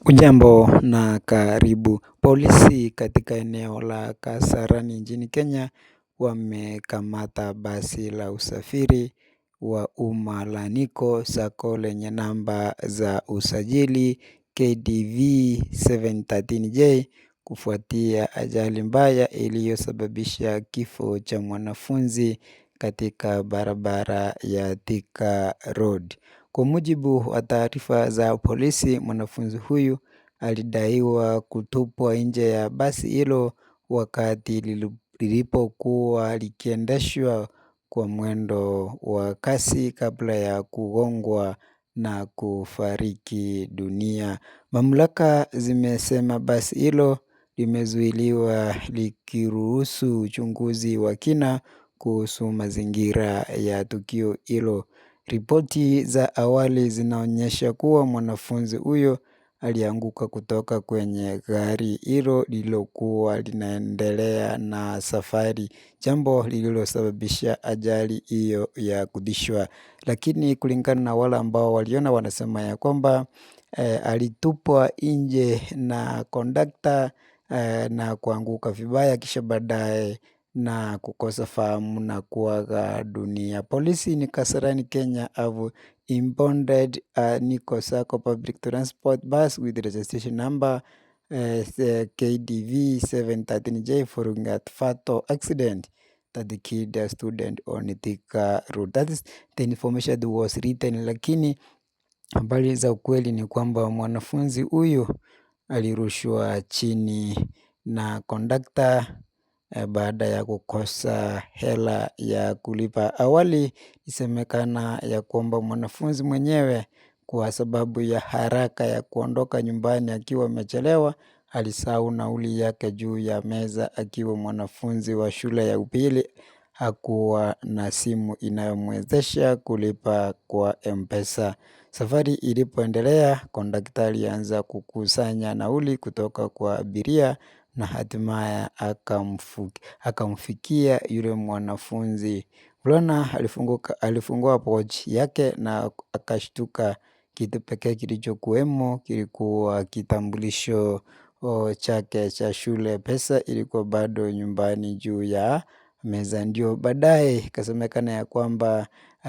Ujambo na karibu. Polisi katika eneo la Kasarani nchini Kenya wamekamata basi la usafiri wa umma la Nico Sacco lenye namba za usajili KDV 713J kufuatia ajali mbaya iliyosababisha kifo cha mwanafunzi katika barabara ya Thika Road. Kwa mujibu wa taarifa za polisi, mwanafunzi huyu alidaiwa kutupwa nje ya basi hilo wakati lilipokuwa likiendeshwa kwa mwendo wa kasi kabla ya kugongwa na kufariki dunia. Mamlaka zimesema basi hilo limezuiliwa likiruhusu uchunguzi wa kina kuhusu mazingira ya tukio hilo. Ripoti za awali zinaonyesha kuwa mwanafunzi huyo alianguka kutoka kwenye gari hilo lililokuwa linaendelea na safari, jambo lililosababisha ajali hiyo ya kutisha. Lakini kulingana na wale ambao waliona, wanasema ya kwamba alitupwa nje na kondakta na kuanguka vibaya kisha baadaye na kukosa fahamu na kuaga dunia. Polisi ni Kasarani, Kenya have impounded a Nico Sacco public transport bus with registration number KDV 713J following a fatal accident that killed a student on Thika Road. That is the information that was written, lakini habari za ukweli ni kwamba mwanafunzi huyu alirushwa chini na kondakta baada ya kukosa hela ya kulipa. Awali isemekana ya kwamba mwanafunzi mwenyewe kwa sababu ya haraka ya kuondoka nyumbani akiwa amechelewa alisahau nauli yake juu ya meza. Akiwa mwanafunzi wa shule ya upili hakuwa na simu inayomwezesha kulipa kwa M-Pesa. Safari ilipoendelea, kondakta alianza kukusanya nauli kutoka kwa abiria na hatimaye akamfikia yule mwanafunzi. Mvulana alifungua pochi yake na akashtuka. Kitu pekee kilichokuwemo kilikuwa kitambulisho chake cha shule. Pesa ilikuwa bado nyumbani juu ya meza. Ndio baadaye ikasemekana ya kwamba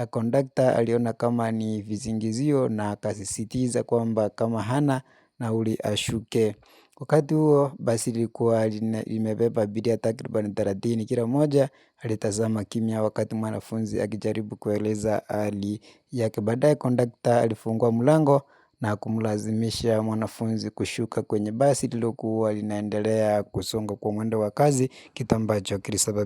kondakta aliona kama ni visingizio na akasisitiza kwamba kama hana nauli ashuke. Wakati huo basi lilikuwa limebeba abiria takriban 30. Kila mmoja alitazama kimya wakati mwanafunzi akijaribu kueleza hali yake. Baadaye kondakta alifungua mlango na kumlazimisha mwanafunzi kushuka kwenye basi lililokuwa linaendelea kusonga kwa mwendo wa kasi, kitu ambacho kilisababisha